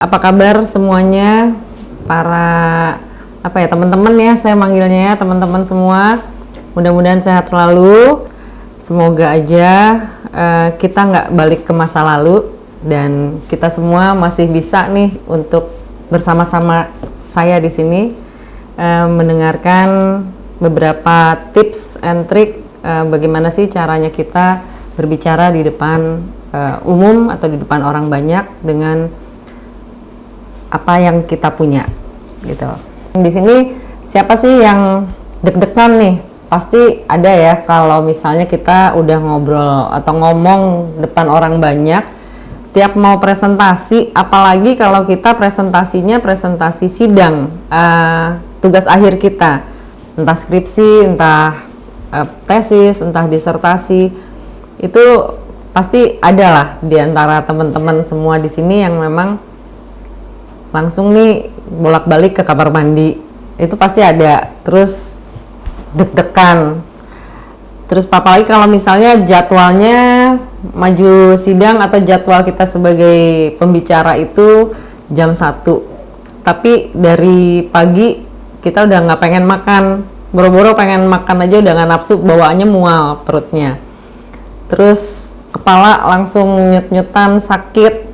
Apa kabar semuanya, para teman-teman ya, saya manggilnya ya, teman-teman semua. Mudah-mudahan sehat selalu. Semoga aja kita nggak balik ke masa lalu dan kita semua masih bisa nih untuk bersama-sama saya di sini mendengarkan beberapa tips and trick bagaimana sih caranya kita berbicara di depan umum atau di depan orang banyak dengan apa yang kita punya gitu. Di sini siapa sih yang deg-degan nih? Pasti ada ya kalau misalnya kita udah ngobrol atau ngomong depan orang banyak, tiap mau presentasi, apalagi kalau kita presentasinya presentasi sidang, tugas akhir kita, entah skripsi, entah tesis, entah disertasi, itu pasti ada lah di antara teman-teman semua di sini yang memang langsung nih bolak-balik ke kamar mandi, itu pasti ada, terus deg-degan. Terus apalagi kalau misalnya jadwalnya maju sidang atau jadwal kita sebagai pembicara itu jam 1, tapi dari pagi kita udah nggak pengen makan, boro-boro pengen makan aja udah nggak nafsu, bawaannya mual perutnya, terus kepala langsung nyut-nyutan, sakit,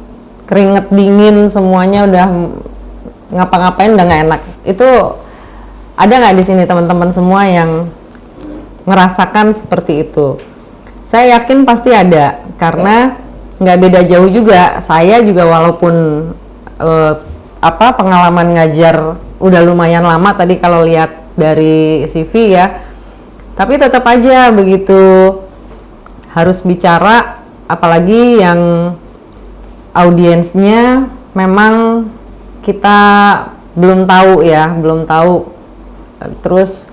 keringet dingin, semuanya udah ngapa-ngapain udah nggak enak. Itu ada nggak di sini teman-teman semua yang ngerasakan seperti itu? Saya yakin pasti ada, karena nggak beda jauh juga. Saya juga walaupun pengalaman ngajar udah lumayan lama tadi kalau lihat dari CV ya, tapi tetap aja begitu harus bicara, apalagi yang audiensnya memang kita belum tahu ya, terus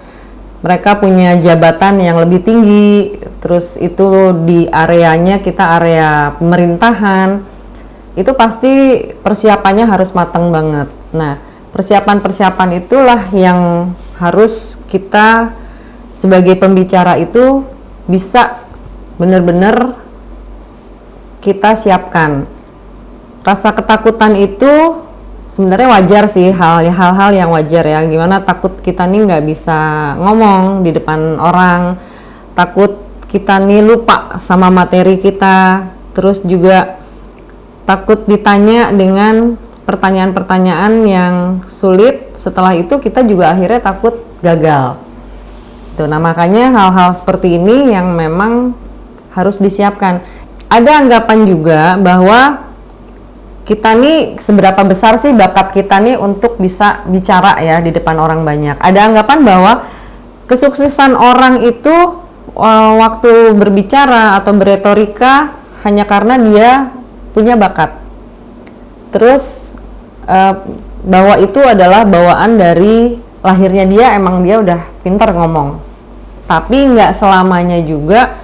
mereka punya jabatan yang lebih tinggi, terus itu di areanya kita area pemerintahan, itu pasti persiapannya harus matang banget. Nah, persiapan-persiapan itulah yang harus kita sebagai pembicara itu bisa benar-benar kita siapkan. Rasa ketakutan itu sebenarnya wajar sih, hal-hal yang wajar ya. Gimana takut kita nih nggak bisa ngomong di depan orang, takut kita nih lupa sama materi kita, terus juga takut ditanya dengan pertanyaan-pertanyaan yang sulit. Setelah itu kita juga akhirnya takut gagal. Tuh, nah makanya hal-hal seperti ini yang memang harus disiapkan. Ada anggapan juga bahwa kita nih seberapa besar sih bakat kita nih untuk bisa bicara ya di depan orang banyak. Ada anggapan bahwa kesuksesan orang itu waktu berbicara atau beretorika hanya karena dia punya bakat. Terus bahwa itu adalah bawaan dari lahirnya dia, emang dia udah pintar ngomong. Tapi nggak selamanya juga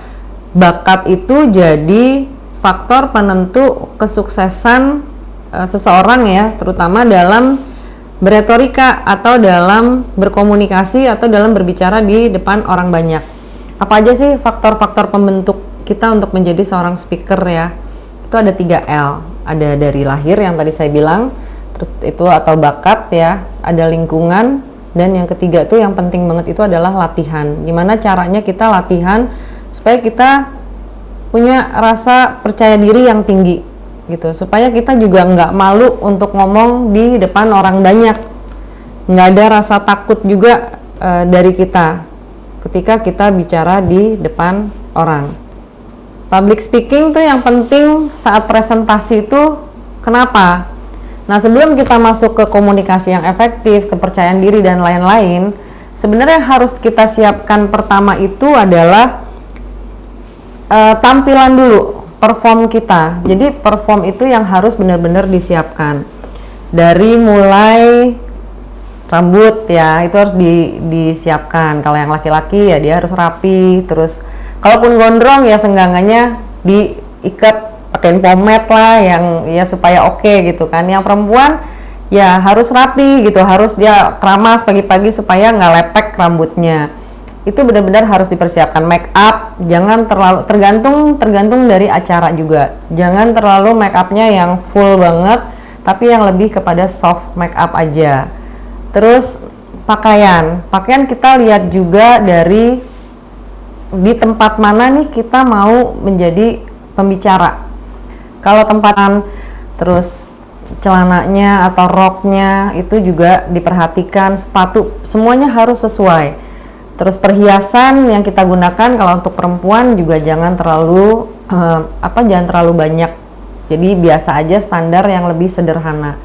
bakat itu jadi faktor penentu kesuksesan seseorang ya, terutama dalam beretorika atau dalam berkomunikasi atau dalam berbicara di depan orang banyak. Apa aja sih faktor-faktor pembentuk kita untuk menjadi seorang speaker ya? Itu ada 3L. Ada dari lahir yang tadi saya bilang, terus itu atau bakat ya, ada lingkungan, dan yang ketiga tuh yang penting banget itu adalah latihan. Gimana caranya kita latihan supaya kita punya rasa percaya diri yang tinggi gitu, supaya kita juga nggak malu untuk ngomong di depan orang banyak, nggak ada rasa takut juga dari kita ketika kita bicara di depan orang. Public speaking tuh yang penting saat presentasi itu kenapa? Nah, sebelum kita masuk ke komunikasi yang efektif, kepercayaan diri dan lain-lain, sebenarnya harus kita siapkan pertama itu adalah tampilan dulu, perform kita. Jadi perform itu yang harus benar-benar disiapkan. Dari mulai rambut ya, itu harus disiapkan. Kalau yang laki-laki ya dia harus rapi. Terus kalaupun gondrong ya senggangannya diikat pakein pomade lah yang ya supaya oke gitu kan. Yang perempuan ya harus rapi gitu, harus dia keramas pagi-pagi supaya nggak lepek rambutnya. Itu benar-benar harus dipersiapkan. Make up jangan terlalu, tergantung dari acara juga, jangan terlalu make upnya yang full banget tapi yang lebih kepada soft make up aja. Terus pakaian kita lihat juga dari di tempat mana nih kita mau menjadi pembicara. Kalau tempatan, terus celananya atau roknya itu juga diperhatikan, sepatu semuanya harus sesuai. Terus perhiasan yang kita gunakan kalau untuk perempuan juga jangan terlalu jangan terlalu banyak. Jadi biasa aja, standar yang lebih sederhana.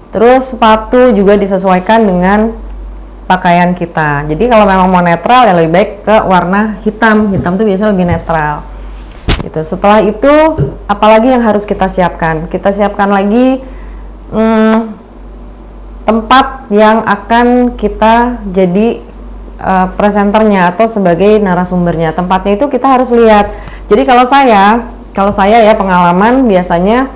Terus sepatu juga disesuaikan dengan pakaian kita. Jadi kalau memang mau netral ya lebih baik ke warna hitam. Hitam tuh biasanya lebih netral. Gitu. Setelah itu apalagi yang harus kita siapkan? Kita siapkan lagi tempat yang akan kita jadi presenternya atau sebagai narasumbernya. Tempatnya itu kita harus lihat. Jadi kalau saya ya pengalaman biasanya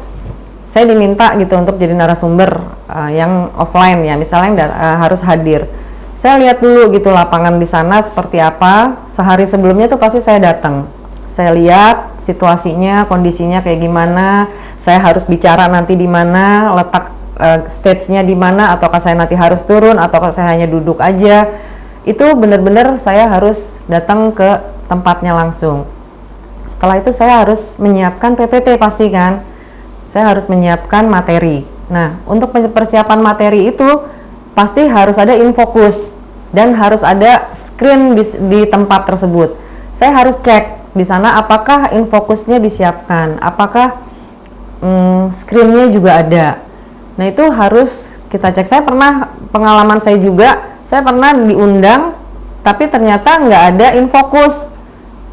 saya diminta gitu untuk jadi narasumber yang offline ya, misalnya harus hadir. Saya lihat dulu gitu lapangan di sana seperti apa. Sehari sebelumnya tuh pasti saya datang. Saya lihat situasinya, kondisinya kayak gimana. Saya harus bicara nanti di mana, letak stage-nya di mana, ataukah saya nanti harus turun, ataukah saya hanya duduk aja. Itu benar-benar saya harus datang ke tempatnya langsung. Setelah itu saya harus menyiapkan PPT pasti kan. Saya harus menyiapkan materi. Nah, untuk persiapan materi itu pasti harus ada infokus dan harus ada screen di tempat tersebut. Saya harus cek di sana apakah infokusnya disiapkan, apakah screennya juga ada. Nah, itu harus kita cek. Saya pernah, pengalaman saya juga, saya pernah diundang tapi ternyata nggak ada infokus.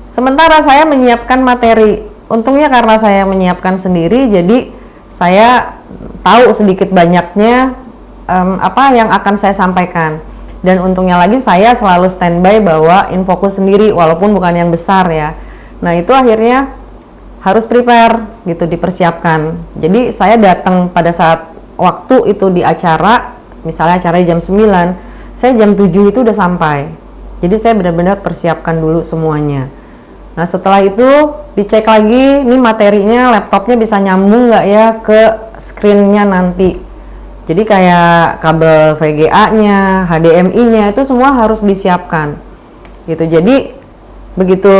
Sementara saya menyiapkan materi. Untungnya karena saya menyiapkan sendiri, jadi saya tahu sedikit banyaknya apa yang akan saya sampaikan. Dan untungnya lagi saya selalu standby bawa infokus sendiri walaupun bukan yang besar ya. Nah, itu akhirnya harus prepare gitu, dipersiapkan. Jadi saya datang pada saat waktu itu di acara, misalnya acara jam 9, saya jam 7 itu udah sampai. Jadi saya benar-benar persiapkan dulu semuanya. Nah, setelah itu dicek lagi, nih materinya, laptopnya bisa nyambung nggak ya ke screen-nya nanti. Jadi kayak kabel VGA-nya, HDMI-nya itu semua harus disiapkan. Gitu. Jadi begitu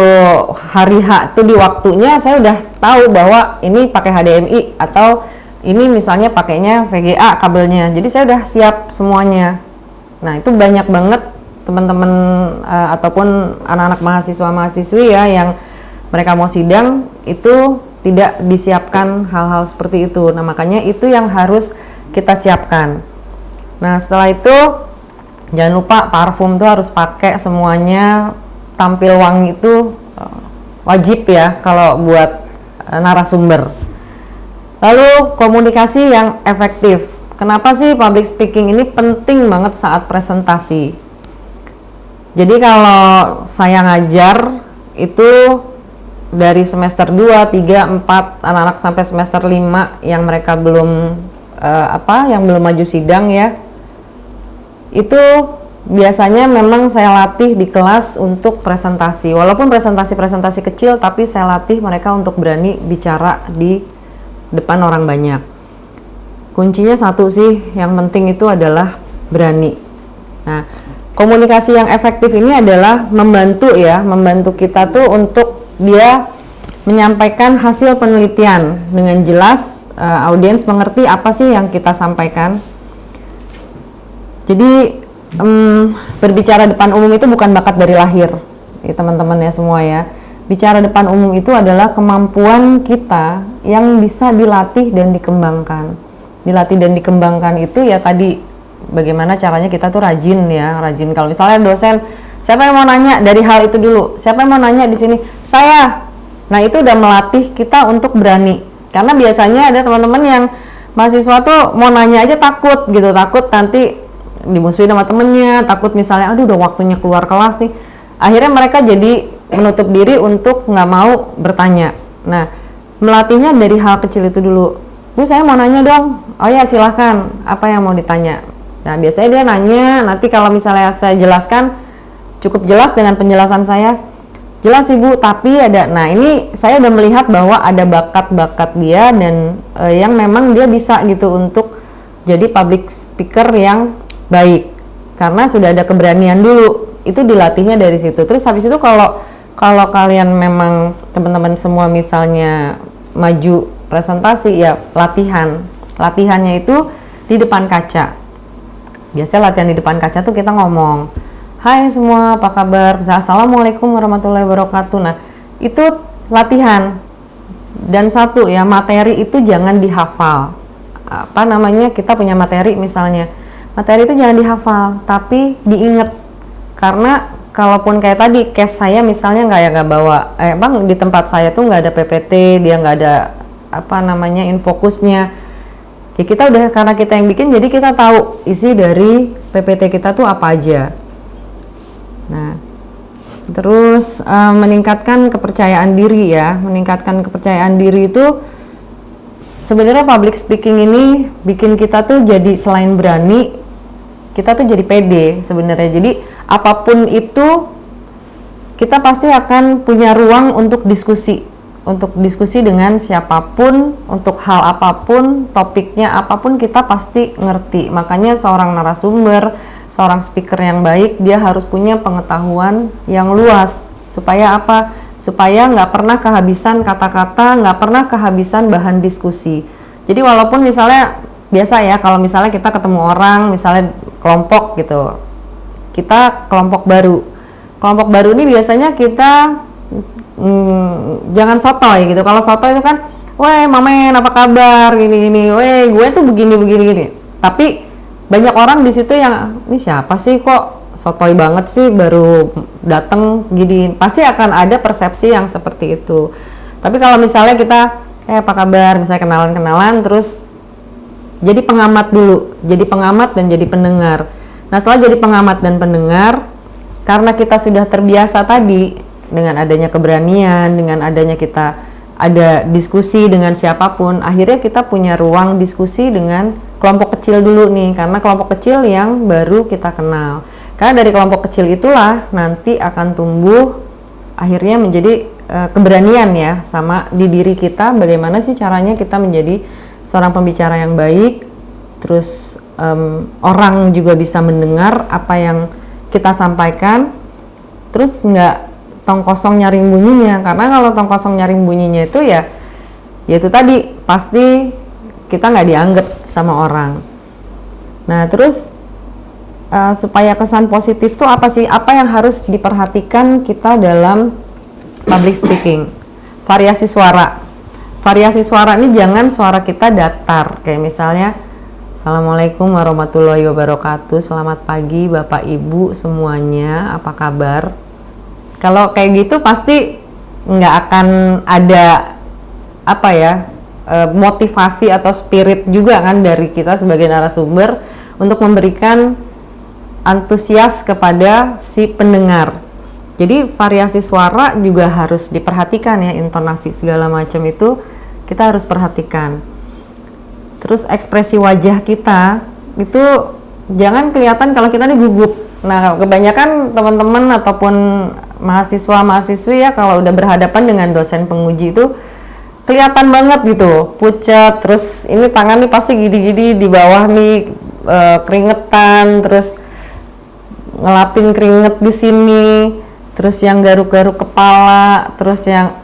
hari H itu di waktunya saya udah tahu bahwa ini pakai HDMI atau ini misalnya pakainya VGA kabelnya. Jadi saya udah siap semuanya. Nah, itu banyak banget teman-teman ataupun anak-anak mahasiswa-mahasiswi ya yang mereka mau sidang itu tidak disiapkan hal-hal seperti itu. Nah, makanya itu yang harus kita siapkan. Nah, setelah itu jangan lupa parfum tuh harus pakai semuanya, tampil wangi itu wajib ya kalau buat narasumber. Lalu komunikasi yang efektif. Kenapa sih public speaking ini penting banget saat presentasi? Jadi kalau saya ngajar itu dari semester 2, 3, 4 anak-anak sampai semester 5 yang mereka belum yang belum maju sidang ya. Itu biasanya memang saya latih di kelas untuk presentasi. Walaupun presentasi kecil tapi saya latih mereka untuk berani bicara di depan orang banyak. Kuncinya satu sih, yang penting itu adalah berani. Nah, komunikasi yang efektif ini adalah membantu kita tuh untuk dia menyampaikan hasil penelitian dengan jelas, audiens mengerti apa sih yang kita sampaikan. Jadi berbicara depan umum itu bukan bakat dari lahir, ya teman-teman ya semua ya. Bicara depan umum itu adalah kemampuan kita yang bisa dilatih dan dikembangkan. Dilatih dan dikembangkan itu ya tadi bagaimana caranya kita tuh rajin. Kalau misalnya dosen, siapa yang mau nanya dari hal itu dulu? Siapa yang mau nanya di sini? Saya. Nah, itu udah melatih kita untuk berani. Karena biasanya ada teman-teman yang mahasiswa tuh mau nanya aja takut gitu, takut nanti dimusuhin sama temennya, takut misalnya aduh udah waktunya keluar kelas nih. Akhirnya mereka jadi menutup diri untuk nggak mau bertanya. Nah, melatihnya dari hal kecil itu dulu. Bu, saya mau nanya dong. Oh ya, silahkan. Apa yang mau ditanya? Nah, biasanya dia nanya, nanti kalau misalnya saya jelaskan cukup jelas dengan penjelasan saya. Jelas Ibu, tapi ada, nah ini saya udah melihat bahwa ada bakat-bakat dia dan yang memang dia bisa gitu untuk jadi public speaker yang baik. Karena sudah ada keberanian dulu, itu dilatihnya dari situ. Terus habis itu kalau kalian memang teman-teman semua misalnya maju presentasi, ya latihannya itu di depan kaca. Biasanya latihan di depan kaca tuh kita ngomong, hai semua, apa kabar? Assalamualaikum warahmatullahi wabarakatuh. Nah, itu latihan. Dan satu ya, materi itu jangan dihafal. Apa namanya, kita punya materi misalnya, materi itu jangan dihafal, tapi diingat. Karena kalaupun kayak tadi, case saya misalnya nggak bawa, bang di tempat saya tuh nggak ada PPT, dia nggak ada apa namanya infokusnya. Ya kita udah, karena kita yang bikin, jadi kita tahu isi dari PPT kita tuh apa aja. Nah, terus meningkatkan kepercayaan diri ya. Meningkatkan kepercayaan diri itu sebenarnya public speaking ini bikin kita tuh jadi selain berani, kita tuh jadi pede sebenarnya. Jadi apapun itu kita pasti akan punya ruang untuk diskusi dengan siapapun, untuk hal apapun, topiknya apapun kita pasti ngerti. Makanya seorang narasumber, seorang speaker yang baik, dia harus punya pengetahuan yang luas. Supaya apa? Supaya nggak pernah kehabisan kata-kata, nggak pernah kehabisan bahan diskusi. Jadi walaupun misalnya biasa ya, kalau misalnya kita ketemu orang, misalnya kelompok gitu, kita kelompok baru ini biasanya kita jangan sotoy gitu. Kalau sotoy itu kan, weh mamen apa kabar, gini, weh gue tuh begini. Tapi banyak orang di situ yang, ini siapa sih kok sotoy banget sih baru datang gini. Pasti akan ada persepsi yang seperti itu. Tapi kalau misalnya kita, apa kabar, misalnya kenalan terus jadi pengamat dulu, jadi pengamat dan jadi pendengar. Nah setelah jadi pengamat dan pendengar, karena kita sudah terbiasa tadi dengan adanya keberanian, dengan adanya kita ada diskusi dengan siapapun, akhirnya kita punya ruang diskusi dengan kelompok kecil dulu nih, karena kelompok kecil yang baru kita kenal. Karena dari kelompok kecil itulah nanti akan tumbuh akhirnya menjadi keberanian ya sama di diri kita, bagaimana sih caranya kita menjadi seorang pembicara yang baik, terus orang juga bisa mendengar apa yang kita sampaikan, terus nggak tong kosong nyaring bunyinya. Karena kalau tong kosong nyaring bunyinya itu ya itu tadi pasti kita nggak dianggap sama orang. Nah terus supaya kesan positif tuh apa sih, apa yang harus diperhatikan kita dalam public speaking? Variasi suara ini jangan suara kita datar, kayak misalnya Assalamualaikum warahmatullahi wabarakatuh, selamat pagi Bapak Ibu semuanya, apa kabar? Kalau kayak gitu pasti nggak akan ada apa ya, motivasi atau spirit juga kan dari kita sebagai narasumber untuk memberikan antusias kepada si pendengar. Jadi variasi suara juga harus diperhatikan ya, intonasi segala macam itu kita harus perhatikan. Terus ekspresi wajah kita itu jangan kelihatan kalau kita nih gugup. Nah kebanyakan teman-teman ataupun mahasiswa-mahasiswi ya kalau udah berhadapan dengan dosen penguji itu kelihatan banget gitu, pucat, terus ini tangan nih pasti gini-gini di bawah nih keringetan, terus ngelapin keringet di sini, terus yang garuk-garuk kepala, terus yang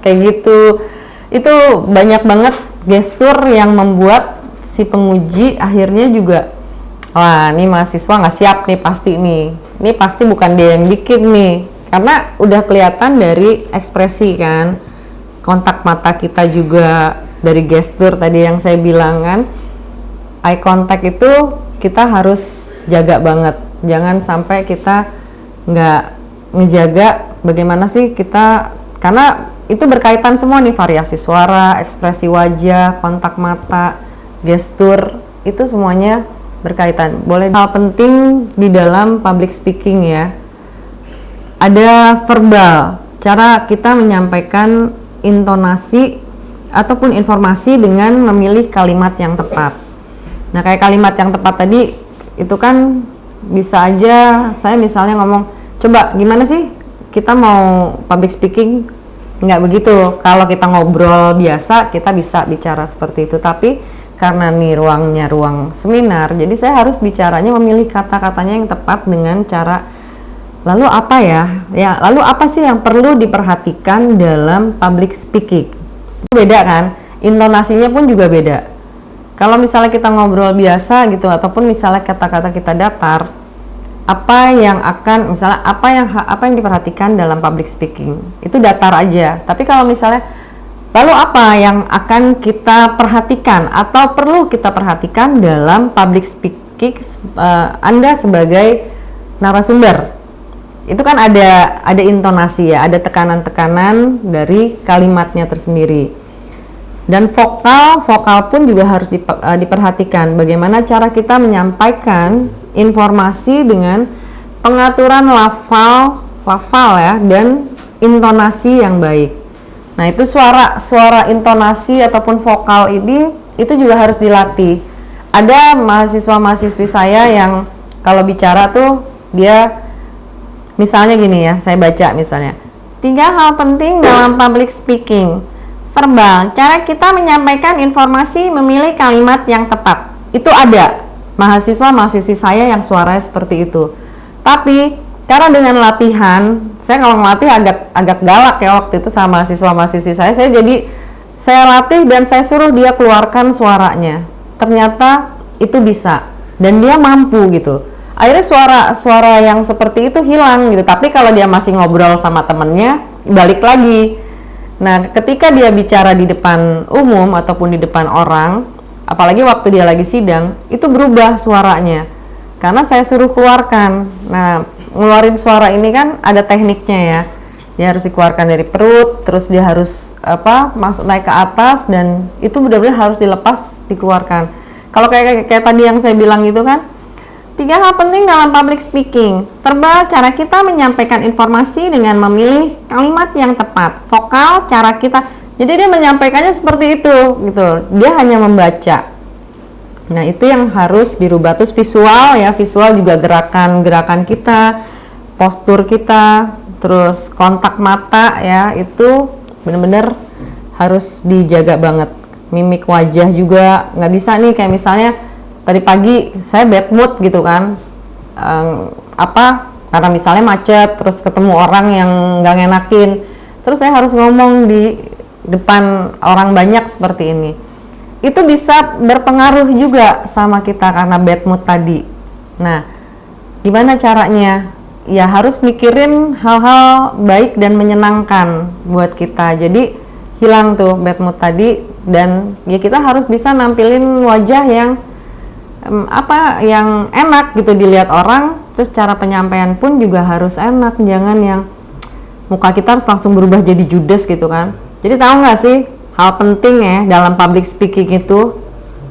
kayak gitu. Itu banyak banget gestur yang membuat si penguji akhirnya juga, wah ini mahasiswa nggak siap nih pasti nih, ini pasti bukan dia yang bikin nih, karena udah kelihatan dari ekspresi kan, kontak mata kita juga, dari gestur tadi yang saya bilang kan, eye contact itu kita harus jaga banget, jangan sampai kita nggak ngejaga bagaimana sih kita, karena itu berkaitan semua nih, variasi suara, ekspresi wajah, kontak mata, gestur, itu semuanya berkaitan. Boleh hal penting di dalam public speaking ya, ada verbal, cara kita menyampaikan intonasi ataupun informasi dengan memilih kalimat yang tepat. Nah kayak kalimat yang tepat tadi itu kan bisa aja saya misalnya ngomong, coba gimana sih kita mau public speaking, nggak begitu. Kalau kita ngobrol biasa, kita bisa bicara seperti itu. Tapi karena nih ruangnya ruang seminar, jadi saya harus bicaranya memilih kata-katanya yang tepat dengan cara. Lalu apa ya? Ya, lalu apa sih yang perlu diperhatikan dalam public speaking? Beda kan? Intonasinya pun juga beda. Kalau misalnya kita ngobrol biasa gitu, ataupun misalnya kata-kata kita datar, apa yang diperhatikan dalam public speaking itu datar aja. Tapi kalau misalnya lalu apa yang akan kita perhatikan atau perlu kita perhatikan dalam public speaking, Anda sebagai narasumber, itu kan ada intonasi ya, ada tekanan-tekanan dari kalimatnya tersendiri. Dan vokal pun juga harus diperhatikan bagaimana cara kita menyampaikan informasi dengan pengaturan lafal ya, dan intonasi yang baik. Nah, itu suara intonasi ataupun vokal ini itu juga harus dilatih. Ada mahasiswa-mahasiswi saya yang kalau bicara tuh dia misalnya gini ya, saya baca misalnya 3 hal penting dalam public speaking. Verbal, cara kita menyampaikan informasi, memilih kalimat yang tepat. Itu ada mahasiswa-mahasiswi saya yang suaranya seperti itu. Tapi karena dengan latihan, saya kalau ngelatih agak galak ya waktu itu sama mahasiswa-mahasiswi saya latih dan saya suruh dia keluarkan suaranya. Ternyata itu bisa dan dia mampu gitu. Akhirnya suara yang seperti itu hilang gitu. Tapi kalau dia masih ngobrol sama temennya, balik lagi. Nah, ketika dia bicara di depan umum ataupun di depan orang, apalagi waktu dia lagi sidang, itu berubah suaranya karena saya suruh keluarkan. Nah, ngeluarin suara ini kan ada tekniknya ya. Dia harus dikeluarkan dari perut, terus dia harus masuk naik ke atas, dan itu benar-benar harus dilepas, dikeluarkan. Kalau kayak tadi yang saya bilang itu kan, 3 hal penting dalam public speaking. Verbal, cara kita menyampaikan informasi dengan memilih kalimat yang tepat. Vokal, cara kita. Jadi dia menyampaikannya seperti itu gitu. Dia hanya membaca. Nah, itu yang harus dirubah. Terus visual ya, visual juga gerakan kita, postur kita, terus kontak mata ya, itu benar-benar harus dijaga banget. Mimik wajah juga nggak bisa nih, kayak misalnya tadi pagi saya bad mood gitu kan, karena misalnya macet, terus ketemu orang yang nggak ngenakin, terus saya harus ngomong di depan orang banyak seperti ini. Itu bisa berpengaruh juga sama kita karena bad mood tadi. Nah, gimana caranya? Ya harus mikirin hal-hal baik dan menyenangkan buat kita. Jadi hilang tuh bad mood tadi, dan ya kita harus bisa nampilin wajah yang yang enak gitu dilihat orang. Terus cara penyampaian pun juga harus enak, jangan yang muka kita harus langsung berubah jadi judes gitu kan. Jadi tahu nggak sih hal penting ya dalam public speaking itu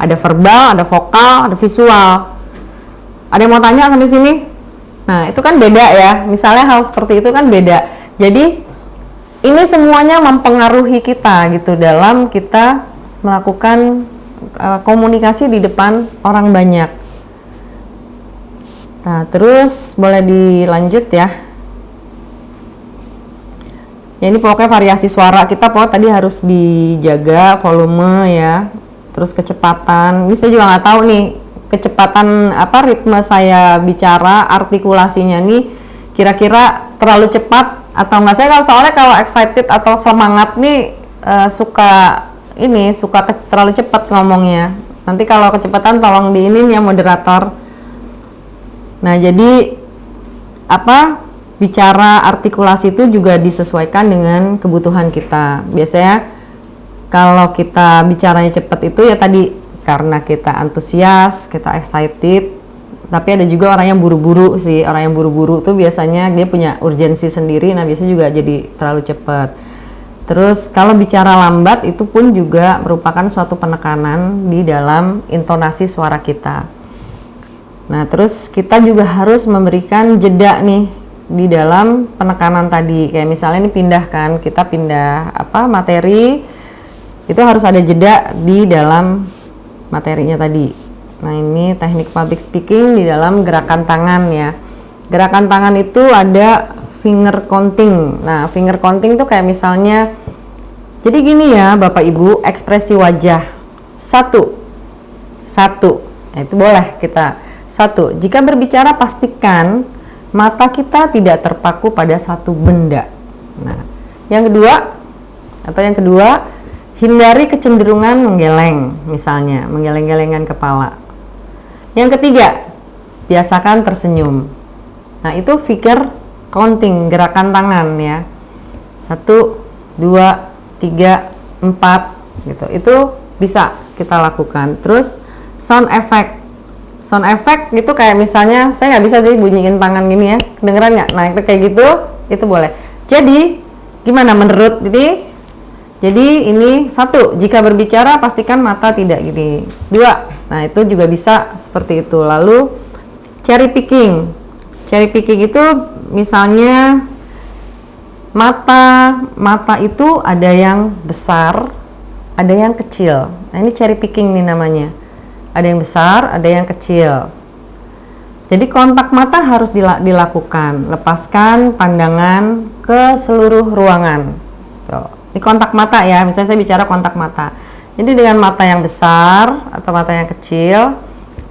ada verbal, ada vokal, ada visual. Ada yang mau tanya sampai sini? Nah, itu kan beda ya, misalnya hal seperti itu kan beda. Jadi ini semuanya mempengaruhi kita gitu dalam kita melakukan komunikasi di depan orang banyak. Nah, terus boleh dilanjut ya. Ya, ini pokoknya variasi suara kita tadi harus dijaga, volume ya, terus kecepatan. Ini saya juga nggak tahu nih kecepatan ritme saya bicara, artikulasinya nih kira-kira terlalu cepat atau nggak. Saya soalnya kalau excited atau semangat nih suka terlalu cepat ngomongnya. Nanti kalau kecepatan tolong diinin ya moderator. Nah, jadi bicara artikulasi itu juga disesuaikan dengan kebutuhan kita. Biasanya kalau kita bicaranya cepat itu ya tadi karena kita antusias, kita excited. Tapi ada juga orang yang buru-buru sih. Orang yang buru-buru tuh biasanya dia punya urgensi sendiri. Nah, biasanya juga jadi terlalu cepat. Terus kalau bicara lambat itu pun juga merupakan suatu penekanan di dalam intonasi suara kita. Nah, terus kita juga harus memberikan jeda nih di dalam penekanan tadi. Kayak misalnya ini kita pindah materi, itu harus ada jeda di dalam materinya tadi. Nah, ini teknik public speaking di dalam gerakan tangan ya. Gerakan tangan itu ada finger counting. Nah, finger counting tuh kayak misalnya, jadi gini ya Bapak Ibu, ekspresi wajah satu, nah, itu boleh kita satu. Jika berbicara pastikan mata kita tidak terpaku pada satu benda. Nah, yang kedua, hindari kecenderungan menggeleng, misalnya menggeleng-gelengkan kepala. Yang ketiga, biasakan tersenyum. Nah, itu finger counting, gerakan tangan ya. 1, 2, 3, 4 gitu. Itu bisa kita lakukan. Terus sound effect itu kayak misalnya, saya nggak bisa sih bunyiin tangan gini ya, kedengeran nggak? Nah, itu kayak gitu, itu boleh. Jadi gimana menurut ini? Jadi ini 1, jika berbicara pastikan mata tidak gini. 2, nah itu juga bisa seperti itu. Lalu cherry picking itu misalnya mata itu ada yang besar, ada yang kecil. Nah, ini cherry picking nih namanya. Ada yang besar, ada yang kecil. Jadi kontak mata harus dilakukan. Lepaskan pandangan ke seluruh ruangan. Tuh. Ini kontak mata ya, misalnya saya bicara kontak mata. Jadi dengan mata yang besar atau mata yang kecil,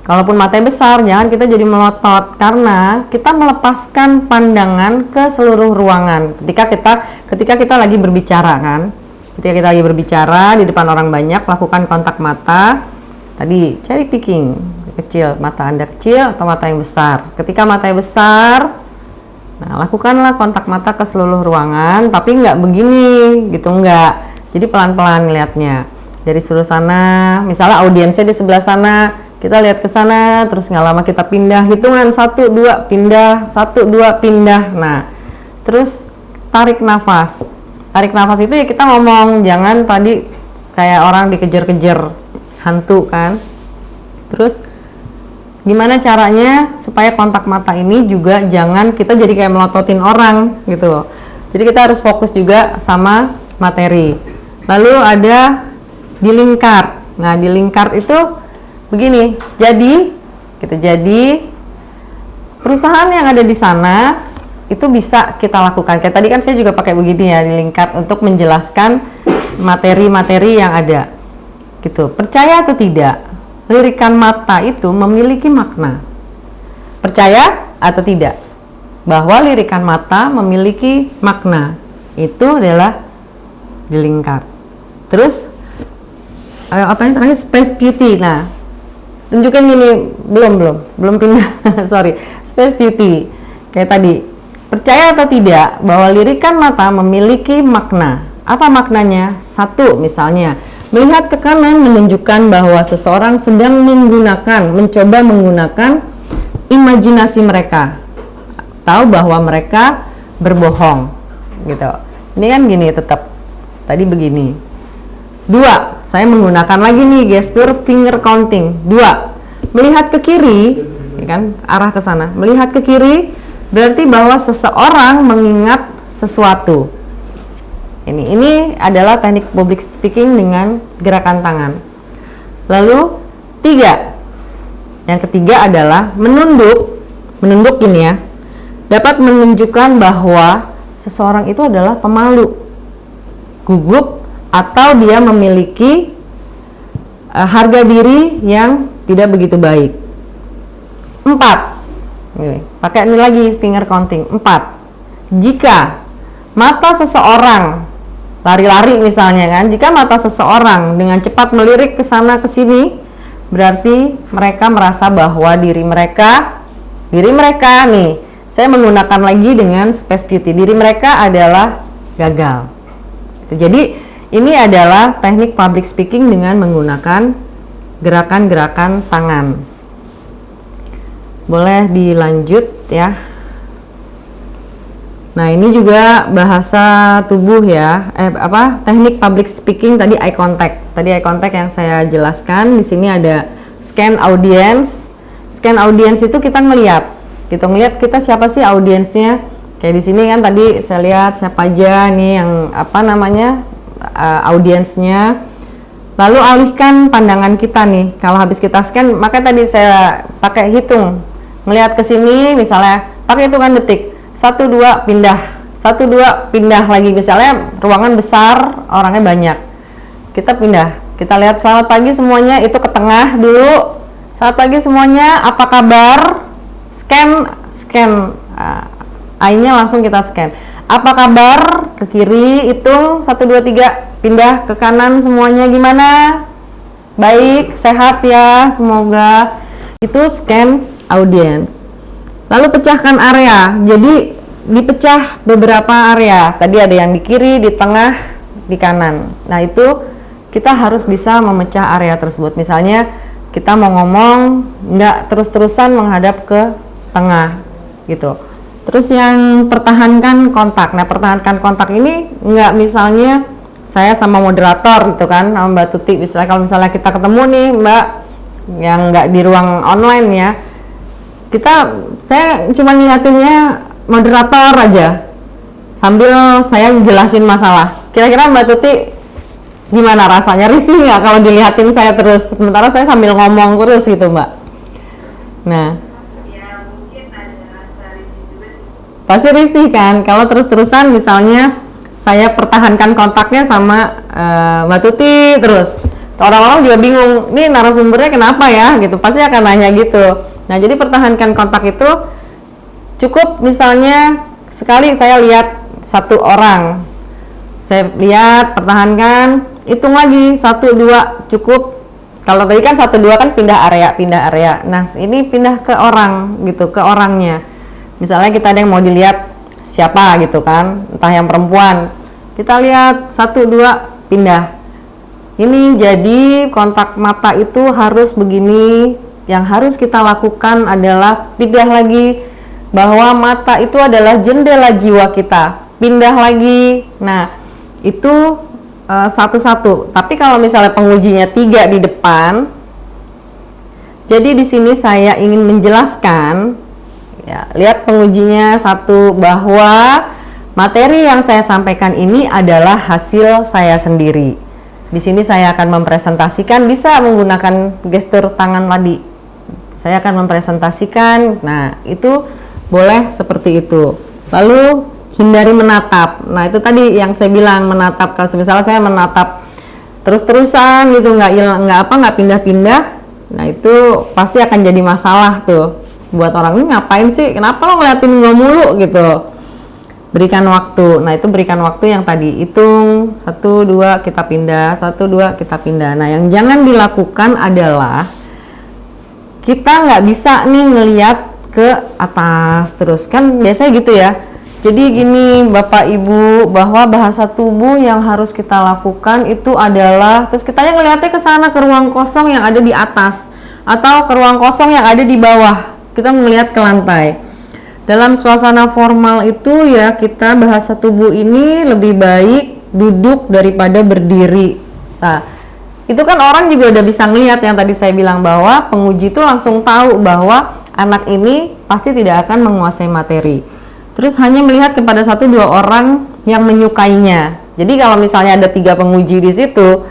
kalaupun matanya besar, jangan kita jadi melotot karena kita melepaskan pandangan ke seluruh ruangan. Ketika kita lagi berbicara kan, ketika kita lagi berbicara di depan orang banyak, lakukan kontak mata. Tadi cherry picking, kecil, mata Anda kecil atau mata yang besar. Ketika matanya besar, nah lakukanlah kontak mata ke seluruh ruangan, tapi nggak begini gitu, nggak. Jadi pelan-pelan lihatnya dari seluruh sana. Misalnya audiensnya di sebelah sana, kita lihat ke sana, terus nggak lama kita pindah, hitungan 1, 2, pindah, 1, 2, pindah. Nah, terus tarik nafas itu ya kita ngomong, jangan tadi kayak orang dikejar-kejar hantu kan. Terus gimana caranya supaya kontak mata ini juga jangan kita jadi kayak melototin orang gitu. Jadi kita harus fokus juga sama materi. Lalu ada di lingkar. Nah, di lingkar itu begini. Jadi perusahaan yang ada di sana itu bisa kita lakukan. Kayak tadi kan saya juga pakai begini ya, di lingkar untuk menjelaskan materi-materi yang ada. Gitu. Percaya atau tidak, lirikan mata itu memiliki makna. Percaya atau tidak bahwa lirikan mata memiliki makna, itu adalah di lingkar. Terus apa yang terakhir, space beauty. Nah, tunjukin gini, belum pindah sorry, space beauty kayak tadi. Percaya atau tidak bahwa lirikan mata memiliki makna. Apa maknanya? 1, misalnya melihat ke kanan menunjukkan bahwa seseorang sedang mencoba menggunakan imajinasi mereka, tahu bahwa mereka berbohong gitu. Ini kan gini, tetap tadi begini. 2, saya menggunakan lagi nih gestur finger counting. 2, melihat ke kiri, ya kan, arah ke sana. Melihat ke kiri berarti bahwa seseorang mengingat sesuatu. Ini adalah teknik public speaking dengan gerakan tangan. Lalu 3, yang ketiga adalah menunduk ini ya, dapat menunjukkan bahwa seseorang itu adalah pemalu, gugup, atau dia memiliki harga diri yang tidak begitu baik. 4, pakai ini lagi finger counting. 4, jika mata seseorang lari-lari misalnya kan, jika mata seseorang dengan cepat melirik ke sana ke sini, berarti mereka merasa bahwa diri mereka nih, saya menggunakan lagi dengan space beauty, diri mereka adalah gagal. Jadi ini adalah teknik public speaking dengan menggunakan gerakan-gerakan tangan. Boleh dilanjut ya. Nah, ini juga bahasa tubuh ya. Teknik public speaking tadi eye contact. Tadi eye contact yang saya jelaskan. Di sini ada scan audience. Scan audience itu kita ngelihat. Kita ngelihat kita siapa sih audiensnya. Kayak di sini kan tadi saya lihat siapa aja nih yang audiensnya. Lalu alihkan pandangan kita nih. Kalau habis kita scan, maka tadi saya pakai hitung. Ngelihat ke sini misalnya pakai hitungan detik. satu dua pindah, satu dua pindah lagi. Misalnya ruangan besar, orangnya banyak, kita pindah, kita lihat selamat pagi semuanya, itu ke tengah dulu. Selamat pagi semuanya, apa kabar? Scan I-nya langsung kita scan. Apa kabar? Ke kiri, hitung 1 2 3, pindah ke kanan semuanya, gimana? Baik, sehat ya, semoga. Itu scan audience. Lalu pecahkan area. Jadi dipecah beberapa area. Tadi ada yang di kiri, di tengah, di kanan. Nah, itu kita harus bisa memecah area tersebut. Misalnya kita mau ngomong nggak terus-terusan menghadap ke tengah gitu. Terus yang pertahankan kontak. Nah, pertahankan kontak ini nggak misalnya saya sama moderator gitu kan, sama Mbak Tuti. Misalnya kalau misalnya kita ketemu nih Mbak yang nggak di ruang online ya, saya cuma ngeliatinnya moderator aja sambil saya jelasin masalah. Kira-kira Mbak Tuti gimana rasanya? Risih nggak kalau dilihatin saya terus, sementara saya sambil ngomong terus gitu Mbak? Nah, ya mungkin ada rasa risih juga sih. pasti risih kan kalau terus-terusan misalnya saya pertahankan kontaknya sama Mbak Tuti terus. Orang-orang juga bingung, nih narasumbernya kenapa ya gitu, pasti akan nanya gitu. Nah, jadi pertahankan kontak itu cukup misalnya sekali saya lihat satu orang, saya lihat, pertahankan, hitung lagi 1 2, cukup. Kalau tadi kan 1 2 kan pindah area. Nah, ini pindah ke orang gitu, ke orangnya. Misalnya kita ada yang mau dilihat siapa gitu kan, entah yang perempuan, kita lihat 1 2, pindah. Ini jadi kontak mata itu harus begini. Yang harus kita lakukan adalah pindah lagi, bahwa mata itu adalah jendela jiwa kita, pindah lagi. Nah, itu satu-satu. Tapi kalau misalnya pengujinya 3 di depan, jadi di sini saya ingin menjelaskan ya, lihat pengujinya satu, bahwa materi yang saya sampaikan ini adalah hasil saya sendiri. Di sini saya akan mempresentasikan, bisa menggunakan gestur tangan tadi. Saya akan mempresentasikan. Nah, itu boleh seperti itu. Lalu hindari menatap. Nah, itu tadi yang saya bilang, menatap. Kalau misalnya saya menatap terus-terusan gitu, nggak pindah-pindah. Nah, itu pasti akan jadi masalah tuh buat orang ini, ngapain sih? Kenapa lo ngeliatin gua mulu gitu? Berikan waktu. Nah, itu berikan waktu yang tadi, hitung 1 2 kita pindah, 1 2 kita pindah. Nah, yang jangan dilakukan adalah kita nggak bisa nih ngeliat ke atas terus, kan biasanya gitu ya. Jadi gini Bapak Ibu, bahwa bahasa tubuh yang harus kita lakukan itu adalah, terus kita ngeliatnya ke sana, ke ruang kosong yang ada di atas atau ke ruang kosong yang ada di bawah. Kita melihat ke lantai. Dalam suasana formal itu ya, kita bahasa tubuh ini lebih baik duduk daripada berdiri. Nah, itu kan orang juga udah bisa ngelihat yang tadi saya bilang, bahwa penguji itu langsung tahu bahwa anak ini pasti tidak akan menguasai materi. Terus hanya melihat kepada 1 2 orang yang menyukainya. Jadi kalau misalnya ada 3 penguji di situ,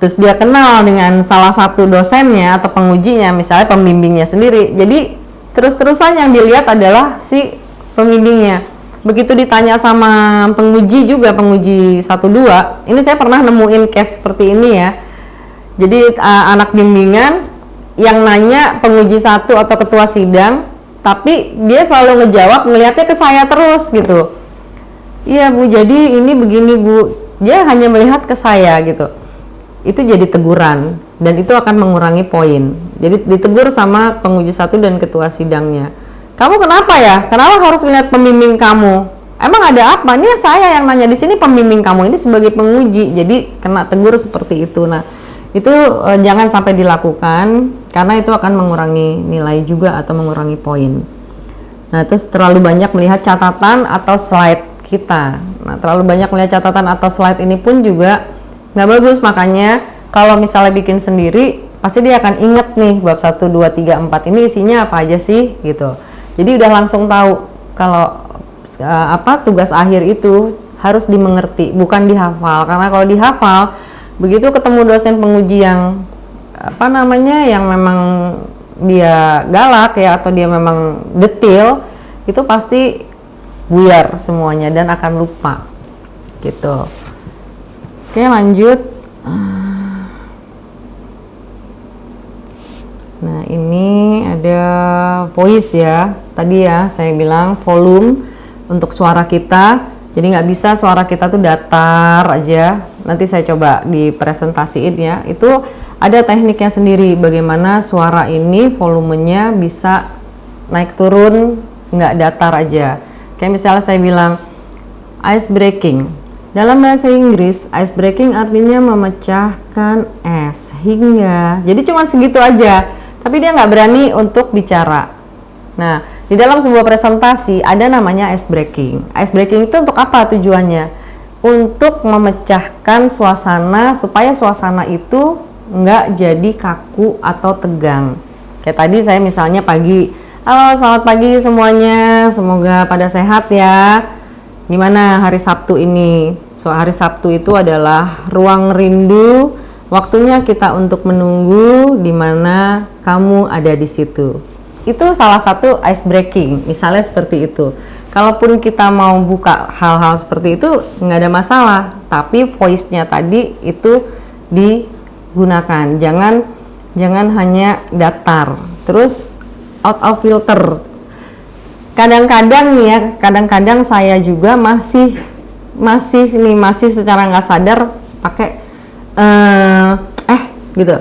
terus dia kenal dengan salah satu dosennya atau pengujinya, misalnya pembimbingnya sendiri, jadi terus-terusan yang dilihat adalah si pembimbingnya. Begitu ditanya sama penguji juga, penguji 1 2, ini saya pernah nemuin case seperti ini ya. Jadi anak bimbingan yang nanya penguji 1 atau ketua sidang, tapi dia selalu ngejawab ngelihatnya ke saya terus gitu. Iya Bu, jadi ini begini Bu. Dia hanya melihat ke saya gitu. Itu jadi teguran dan itu akan mengurangi poin. Jadi ditegur sama penguji 1 dan ketua sidangnya. Kamu kenapa ya? Kenapa harus lihat pembimbing kamu? Emang ada apa? Ini saya yang nanya, di sini pembimbing kamu ini sebagai penguji. Jadi kena tegur seperti itu. Nah, itu jangan sampai dilakukan karena itu akan mengurangi nilai juga atau mengurangi poin. Nah, terus terlalu banyak melihat catatan atau slide kita. Nah, terlalu banyak melihat catatan atau slide ini pun juga nggak bagus. Makanya kalau misalnya bikin sendiri, pasti dia akan inget nih bab 1 2 3 4 ini isinya apa aja sih gitu. Jadi udah langsung tahu kalau tugas akhir itu harus dimengerti, bukan dihafal. Karena kalau dihafal, begitu ketemu dosen penguji yang yang memang dia galak ya, atau dia memang detail, itu pasti buyar semuanya dan akan lupa gitu. Oke, lanjut. Nah, ini ada voice ya. Tadi ya saya bilang volume untuk suara kita. Jadi nggak bisa suara kita tuh datar aja. Nanti saya coba dipresentasiin ya. Itu ada tekniknya sendiri bagaimana suara ini volumenya bisa naik turun, nggak datar aja. Kayak misalnya saya bilang ice breaking. Dalam bahasa Inggris, ice breaking artinya memecahkan es hingga. Jadi cuma segitu aja. Tapi dia nggak berani untuk bicara. Nah, di dalam sebuah presentasi ada namanya ice breaking. Ice breaking itu untuk apa tujuannya? Untuk memecahkan suasana supaya suasana itu nggak jadi kaku atau tegang. Kayak tadi saya misalnya pagi, halo selamat pagi semuanya, semoga pada sehat ya. Gimana hari Sabtu ini? So hari Sabtu itu adalah ruang rindu, waktunya kita untuk menunggu di mana kamu ada di situ. Itu salah satu ice breaking, misalnya seperti itu. Kalaupun kita mau buka hal-hal seperti itu nggak ada masalah, tapi voice-nya tadi itu digunakan. Jangan hanya datar. Terus out of filter. Kadang-kadang nih ya, kadang-kadang saya juga masih secara nggak sadar pakai gitu.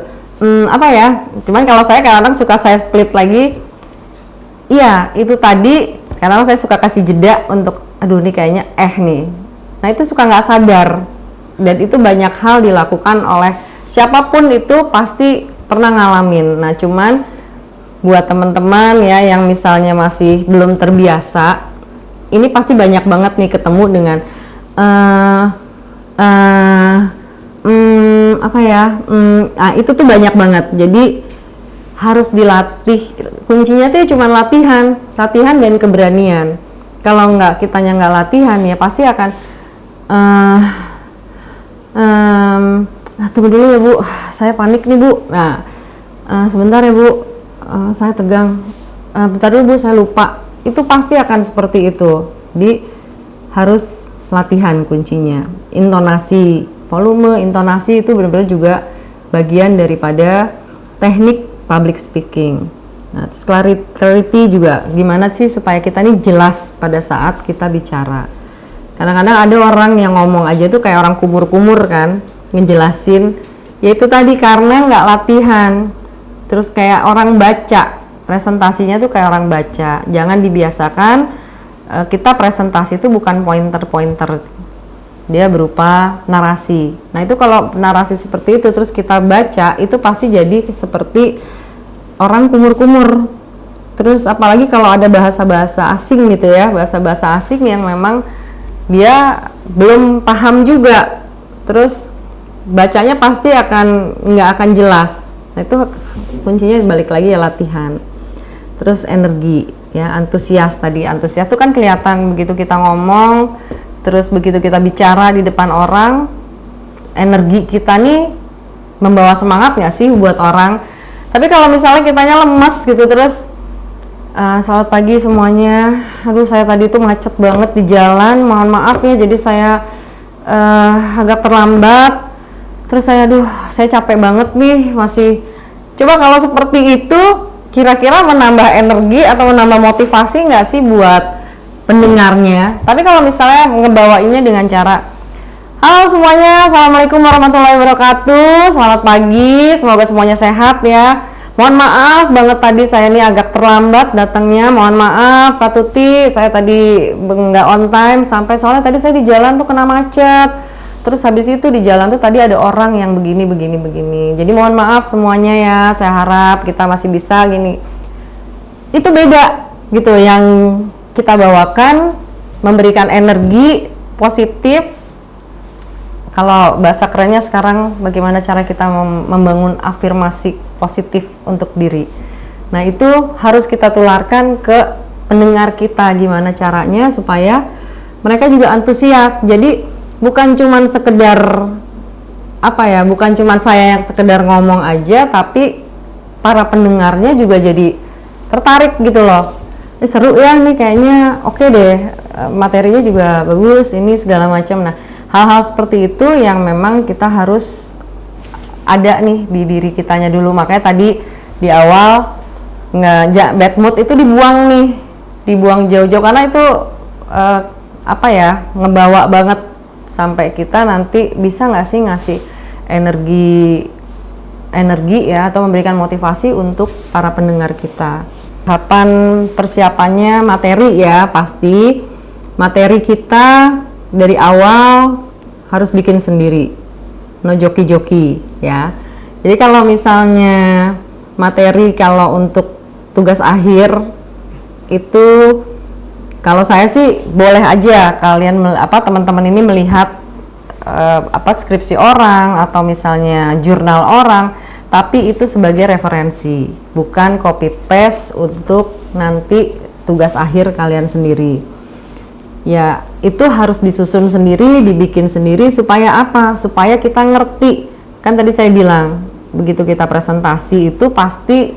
Apa ya? Cuman kalau saya kadang-kadang suka saya split lagi. Iya, itu tadi kadang saya suka kasih jeda untuk aduh nih kayaknya nih. Nah, itu suka nggak sadar. Dan itu banyak hal dilakukan oleh siapapun itu pasti pernah ngalamin. Nah, cuman buat teman-teman ya yang misalnya masih belum terbiasa, ini pasti banyak banget nih ketemu dengan itu tuh banyak banget. Jadi harus dilatih. Kuncinya tuh cuma latihan dan keberanian. Kalau kitanya nggak latihan ya pasti akan tunggu dulu ya Bu, saya panik nih Bu. Nah, sebentar ya Bu, saya tegang. Bentar dulu Bu, saya lupa. Itu pasti akan seperti itu. Jadi harus latihan kuncinya. Intonasi, volume, intonasi itu benar-benar juga bagian daripada teknik public speaking. Nah, terus clarity juga, gimana sih supaya kita ini jelas pada saat kita bicara. Kadang-kadang ada orang yang ngomong aja tuh kayak orang kumur-kumur kan, ngejelasin. Yaitu tadi karena nggak latihan. Terus kayak orang baca, presentasinya tuh kayak orang baca. Jangan dibiasakan kita presentasi itu bukan pointer-pointer. Dia berupa narasi. Nah, itu kalau narasi seperti itu terus kita baca, itu pasti jadi seperti orang kumur-kumur. Terus apalagi kalau ada bahasa-bahasa asing gitu ya, bahasa-bahasa asing yang memang dia belum paham juga. Terus bacanya pasti nggak akan jelas. Nah, itu kuncinya balik lagi ya latihan. Terus energi ya, antusias tadi. Antusias itu kan kelihatan begitu kita ngomong, terus begitu kita bicara di depan orang, energi kita nih membawa semangat nggak sih buat orang. Tapi kalau misalnya kitanya lemes gitu terus selamat pagi semuanya, aduh saya tadi tuh macet banget di jalan, mohon maaf ya jadi saya agak terlambat, terus saya capek banget nih masih. Coba kalau seperti itu kira-kira menambah energi atau menambah motivasi nggak sih buat pendengarnya? Tapi kalau misalnya ngebawainnya dengan cara halo semuanya, assalamualaikum warahmatullahi wabarakatuh, selamat pagi, semoga semuanya sehat ya. Mohon maaf banget tadi saya ini agak terlambat datangnya, mohon maaf Kak Tuti, saya tadi nggak on time sampai soalnya tadi saya di jalan tuh kena macet. Terus habis itu di jalan tuh tadi ada orang yang begini. Jadi mohon maaf semuanya ya, saya harap kita masih bisa gini. Itu beda gitu yang kita bawakan, memberikan energi positif. Kalau bahasa kerennya sekarang bagaimana cara kita membangun afirmasi positif untuk diri. Nah, itu harus kita tularkan ke pendengar kita, gimana caranya supaya mereka juga antusias. Jadi bukan cuman sekedar bukan cuman saya yang sekedar ngomong aja, tapi para pendengarnya juga jadi tertarik gitu loh. seru ya nih kayaknya, oke deh, materinya juga bagus ini segala macam. Nah, hal-hal seperti itu yang memang kita harus ada nih di diri kitanya dulu. Makanya tadi di awal bad mood itu dibuang nih, dibuang jauh-jauh, karena itu apa ya, ngebawa banget sampai kita nanti bisa nggak sih ngasih energi ya, atau memberikan motivasi untuk para pendengar kita. Tahapan persiapannya materi ya, pasti materi kita dari awal harus bikin sendiri, no joki-joki ya. Jadi kalau misalnya materi kalau untuk tugas akhir itu, kalau saya sih boleh aja kalian teman-teman ini melihat skripsi orang atau misalnya jurnal orang, tapi itu sebagai referensi, bukan copy paste untuk nanti tugas akhir kalian sendiri. Ya, itu harus disusun sendiri, dibikin sendiri, supaya apa? Supaya kita ngerti. Kan tadi saya bilang, begitu kita presentasi itu pasti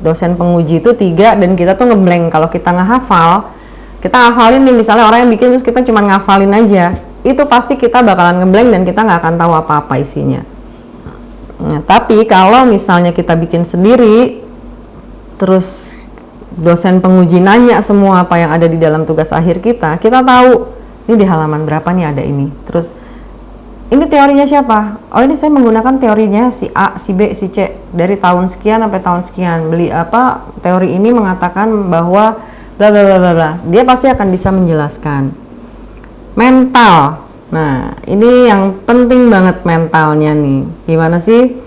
dosen penguji itu 3 dan kita tuh ngeblank. Kalau kita ngehafal, kita ngafalin nih, misalnya orang yang bikin terus kita cuma ngafalin aja, itu pasti kita bakalan ngeblank dan kita nggak akan tahu apa-apa isinya. Nah, tapi kalau misalnya kita bikin sendiri, terus dosen penguji nanya semua apa yang ada di dalam tugas akhir kita tahu, ini di halaman berapa nih ada ini, terus ini teorinya siapa? Oh, ini saya menggunakan teorinya si A, si B, si C dari tahun sekian sampai tahun sekian. Teori ini mengatakan bahwa bla bla bla bla. Dia pasti akan bisa menjelaskan. Mental. Nah, ini yang penting banget mentalnya nih. Gimana sih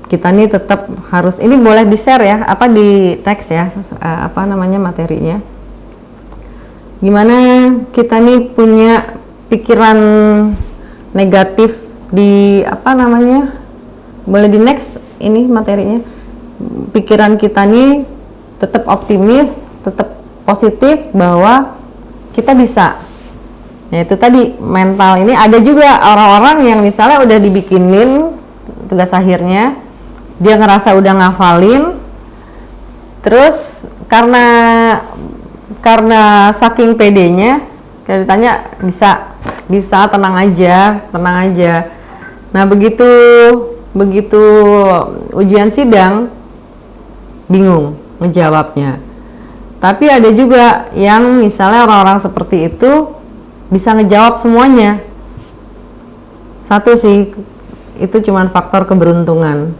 kita nih tetap harus, ini boleh di-share ya, di teks ya, materinya. Gimana kita nih punya pikiran negatif boleh di next ini materinya. Pikiran kita nih tetap optimis, tetap positif bahwa kita bisa. Ya itu tadi, mental ini. Ada juga orang-orang yang misalnya udah dibikinin tugas akhirnya, dia ngerasa udah ngafalin, terus karena saking pedenya, kalau ditanya bisa, tenang aja. Nah, begitu ujian sidang bingung ngejawabnya. Tapi ada juga yang misalnya orang-orang seperti itu bisa ngejawab semuanya. Satu sih, itu cuman faktor keberuntungan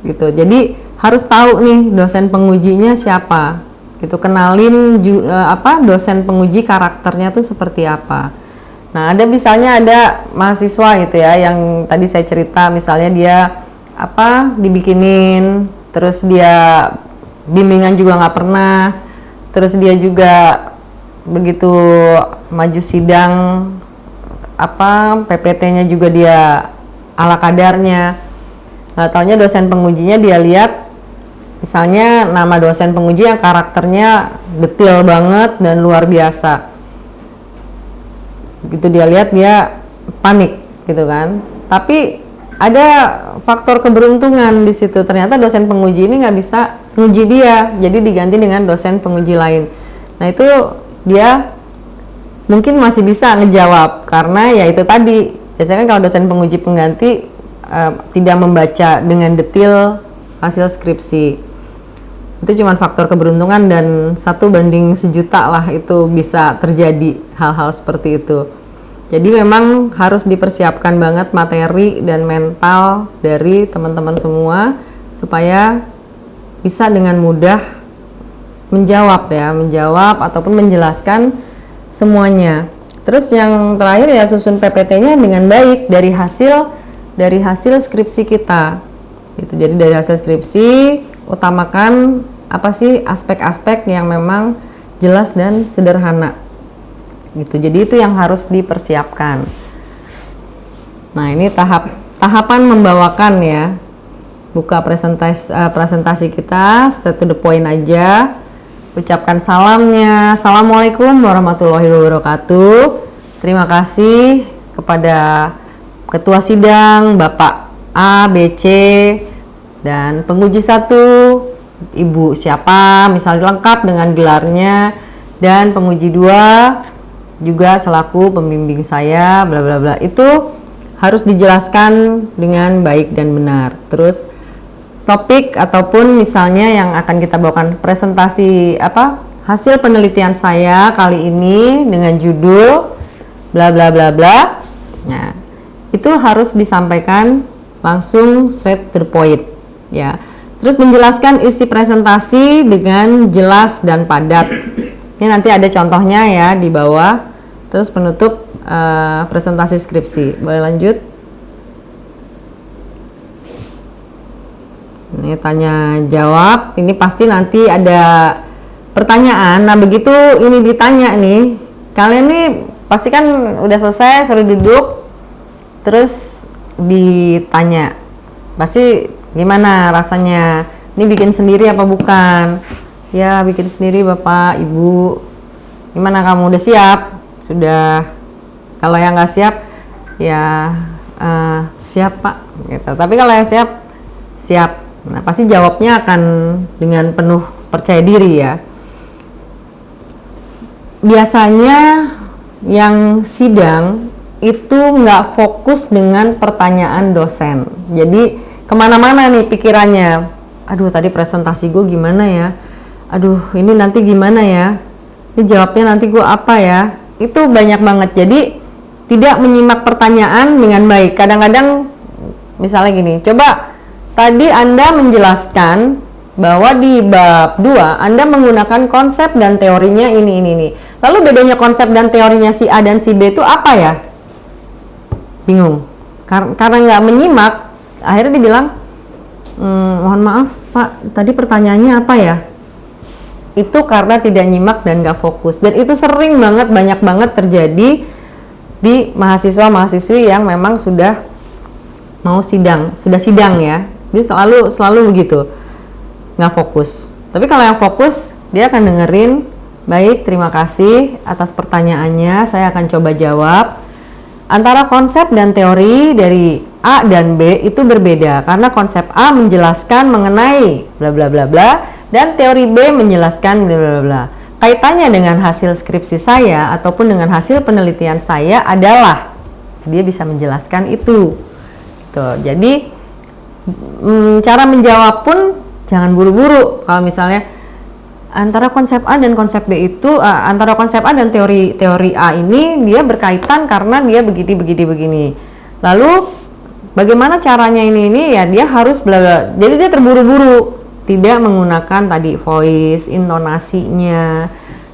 gitu. Jadi harus tahu nih dosen pengujinya siapa gitu, kenalin dosen penguji karakternya tuh seperti apa. Nah, misalnya ada mahasiswa gitu ya, yang tadi saya cerita, misalnya dia dibikinin, terus dia bimbingan juga nggak pernah, terus dia juga begitu maju sidang PPT-nya juga dia ala kadarnya. Nah, taunya dosen pengujinya dia lihat misalnya nama dosen penguji yang karakternya detail banget dan luar biasa. Begitu dia lihat, dia panik gitu kan. Tapi ada faktor keberuntungan di situ. Ternyata dosen penguji ini nggak bisa nguji dia, jadi diganti dengan dosen penguji lain. Nah, itu dia mungkin masih bisa ngejawab, karena ya itu tadi, biasanya kan kalau dosen penguji pengganti tidak membaca dengan detail hasil skripsi. Itu cuma faktor keberuntungan, dan 1 banding 1.000.000 lah itu bisa terjadi hal-hal seperti itu. Jadi memang harus dipersiapkan banget materi dan mental dari teman-teman semua supaya bisa dengan mudah menjawab ataupun menjelaskan semuanya. Terus yang terakhir ya, susun PPT-nya dengan baik dari hasil skripsi kita. Gitu. Jadi dari hasil skripsi utamakan apa sih aspek-aspek yang memang jelas dan sederhana. Gitu. Jadi itu yang harus dipersiapkan. Nah, ini tahapan membawakan ya. Buka presentasi kita, straight to the point aja. Ucapkan salamnya. Assalamualaikum warahmatullahi wabarakatuh. Terima kasih kepada Ketua Sidang Bapak A, B, C, dan penguji 1 ibu siapa, misalnya lengkap dengan gelarnya, dan penguji 2 juga selaku pembimbing saya, bla bla bla. Itu harus dijelaskan dengan baik dan benar. Terus topik ataupun misalnya yang akan kita bawakan presentasi hasil penelitian saya kali ini dengan judul bla bla bla bla. Nah, itu harus disampaikan langsung straight to the point ya. Terus menjelaskan isi presentasi dengan jelas dan padat. Ini nanti ada contohnya ya di bawah. Terus penutup presentasi skripsi. Boleh lanjut? Ini tanya jawab. Ini pasti nanti ada pertanyaan. Nah, begitu ini ditanya nih, kalian nih pasti kan udah selesai, suruh duduk, terus ditanya, pasti gimana rasanya? Ini bikin sendiri apa bukan? Ya, bikin sendiri Bapak, Ibu. Gimana kamu, udah siap? Sudah. Kalau yang nggak siap, ya siap Pak. Gitu. Tapi kalau yang siap, siap. Nah, pasti jawabnya akan dengan penuh percaya diri ya. Biasanya yang sidang itu nggak fokus dengan pertanyaan dosen. Jadi kemana-mana nih pikirannya. Aduh, tadi presentasi gue gimana ya? Aduh, ini nanti gimana ya? Ini jawabnya nanti gue apa ya? Itu banyak banget. Jadi tidak menyimak pertanyaan dengan baik. Kadang-kadang misalnya gini, coba tadi Anda menjelaskan bahwa di bab 2 Anda menggunakan konsep dan teorinya ini. Lalu bedanya konsep dan teorinya si A dan si B itu apa ya? Bingung. Karena nggak menyimak, akhirnya dibilang, mohon maaf Pak, tadi pertanyaannya apa ya? Itu karena tidak nyimak dan nggak fokus. Dan itu sering banget, banyak banget terjadi di mahasiswa-mahasiswi yang memang sudah mau sidang, sudah sidang ya. Dia selalu begitu, nggak fokus. Tapi kalau yang fokus, dia akan dengerin, baik, terima kasih atas pertanyaannya, saya akan coba jawab. Antara konsep dan teori dari A dan B itu berbeda, karena konsep A menjelaskan mengenai bla bla bla bla, dan teori B menjelaskan bla bla bla. Kaitannya dengan hasil skripsi saya ataupun dengan hasil penelitian saya adalah dia bisa menjelaskan itu. Tuh, jadi cara menjawab pun jangan buru-buru. Kalau misalnya antara konsep A dan konsep B itu antara konsep A dan teori A ini dia berkaitan karena dia begini. Lalu bagaimana caranya ini ya dia harus bla bla. Jadi dia terburu-buru, tidak menggunakan tadi voice, intonasinya,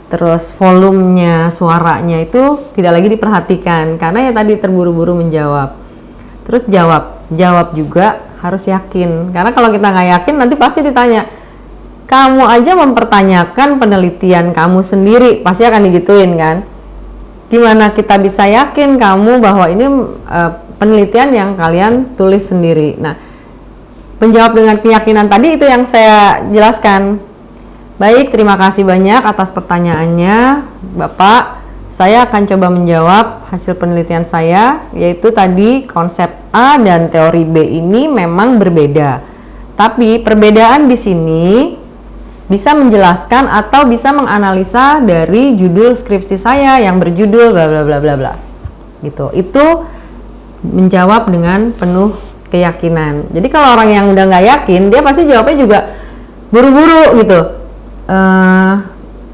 terus volumenya, suaranya itu tidak lagi diperhatikan karena ya tadi terburu-buru menjawab. Terus jawab juga harus yakin, karena kalau kita nggak yakin nanti pasti ditanya, kamu aja mempertanyakan penelitian kamu sendiri, pasti akan digituin kan. Gimana kita bisa yakin kamu bahwa ini penelitian yang kalian tulis sendiri? Nah, menjawab dengan keyakinan tadi itu yang saya jelaskan. Baik, terima kasih banyak atas pertanyaannya Bapak. Saya akan coba menjawab hasil penelitian saya, yaitu tadi konsep A dan teori B ini memang berbeda. Tapi perbedaan di sini bisa menjelaskan atau bisa menganalisa dari judul skripsi saya yang berjudul bla bla bla bla bla. Gitu. Itu menjawab dengan penuh keyakinan. Jadi kalau orang yang udah nggak yakin, dia pasti jawabnya juga buru-buru gitu.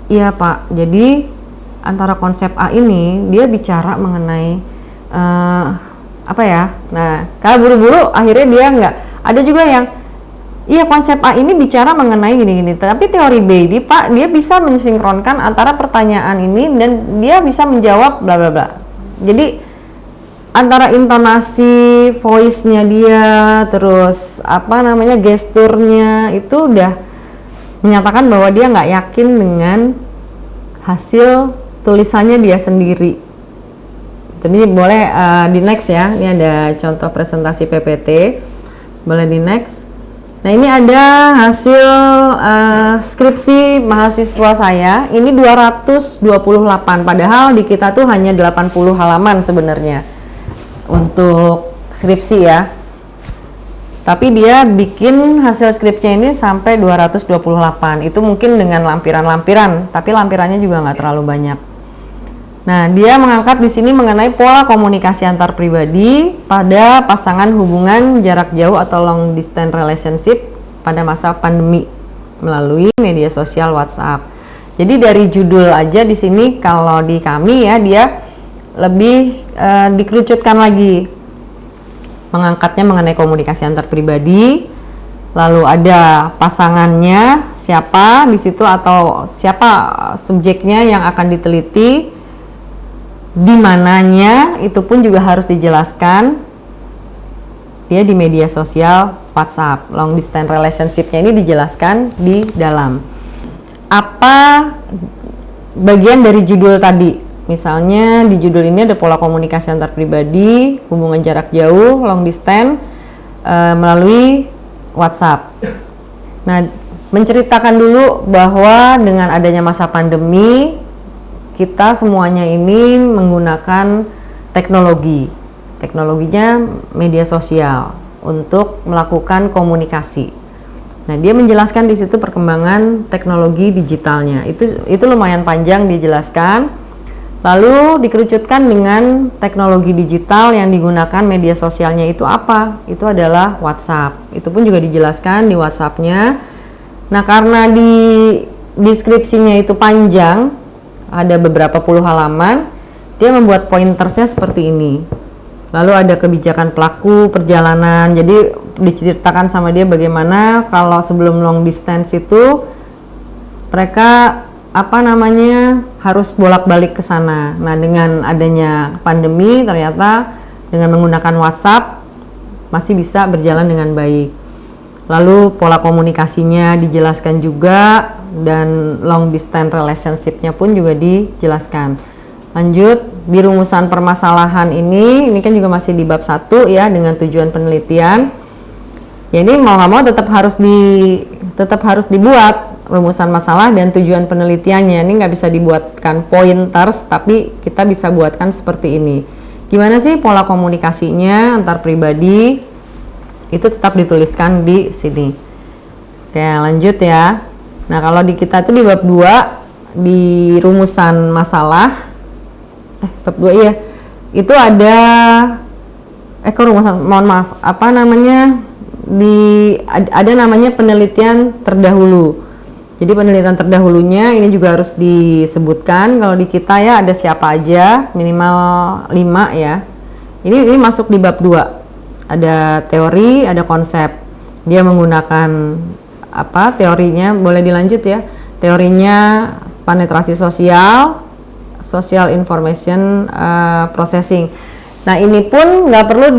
Iya Pak, jadi antara konsep A ini dia bicara mengenai apa ya? Nah, kalau buru-buru akhirnya dia nggak. Ada juga yang iya konsep A ini bicara mengenai gini-gini, tapi teori B ini Pak dia bisa mensinkronkan antara pertanyaan ini dan dia bisa menjawab bla bla bla. Jadi antara intonasi voice-nya dia, terus gesturnya itu udah menyatakan bahwa dia nggak yakin dengan hasil tulisannya dia sendiri. Jadi boleh di next ya. Ini ada contoh presentasi PPT. Boleh di next. Nah, ini ada hasil skripsi mahasiswa saya. Ini 228, padahal di kita tuh hanya 80 halaman sebenarnya untuk skripsi ya. Tapi dia bikin hasil skripnya ini sampai 228. Itu mungkin dengan lampiran-lampiran, tapi lampirannya juga nggak terlalu banyak. Nah, dia mengangkat di sini mengenai pola komunikasi antar pribadi pada pasangan hubungan jarak jauh atau long distance relationship pada masa pandemi melalui media sosial WhatsApp. Jadi dari judul aja di sini kalau di kami ya dia lebih dikerucutkan lagi, mengangkatnya mengenai komunikasi antar pribadi, lalu ada pasangannya siapa di situ atau siapa subjeknya yang akan diteliti, di mananya itu pun juga harus dijelaskan. Dia di media sosial WhatsApp, long distance relationship-nya ini dijelaskan di dalam. Apa bagian dari judul tadi? Misalnya di judul ini ada pola komunikasi antar pribadi, hubungan jarak jauh, long distance melalui WhatsApp. Nah, menceritakan dulu bahwa dengan adanya masa pandemi, kita semuanya ini menggunakan teknologi. Teknologinya media sosial untuk melakukan komunikasi. Nah, dia menjelaskan di situ perkembangan teknologi digitalnya. Itu lumayan panjang dijelaskan. Lalu dikerucutkan dengan teknologi digital yang digunakan media sosialnya itu apa? Itu adalah WhatsApp. Itu pun juga dijelaskan di WhatsApp-nya. Nah, karena di deskripsinya itu panjang, ada beberapa puluh halaman, dia membuat pointersnya seperti ini. Lalu ada kebijakan pelaku perjalanan. Jadi diceritakan sama dia bagaimana kalau sebelum long distance itu mereka harus bolak-balik ke sana. Nah, dengan adanya pandemi ternyata dengan menggunakan WhatsApp masih bisa berjalan dengan baik. Lalu pola komunikasinya dijelaskan juga dan long distance relationship-nya pun juga dijelaskan. Lanjut di rumusan permasalahan ini kan juga masih di bab 1 ya, dengan tujuan penelitian. Ya, ini mau nggak mau tetap harus dibuat rumusan masalah dan tujuan penelitiannya. Ini nggak bisa dibuatkan pointers, tapi kita bisa buatkan seperti ini. Gimana sih pola komunikasinya antar pribadi? Itu tetap dituliskan di sini. Oke, lanjut ya. Nah, kalau di kita itu di bab 2 di rumusan masalah bab 2 iya. Itu ada rumusan, mohon maaf, ada namanya penelitian terdahulu. Jadi penelitian terdahulunya ini juga harus disebutkan. Kalau di kita ya ada siapa aja, minimal 5 ya. Ini masuk di bab 2. Ada teori, ada konsep. Dia menggunakan teorinya, boleh dilanjut ya. Teorinya penetrasi sosial, social information processing. Nah, ini pun nggak perlu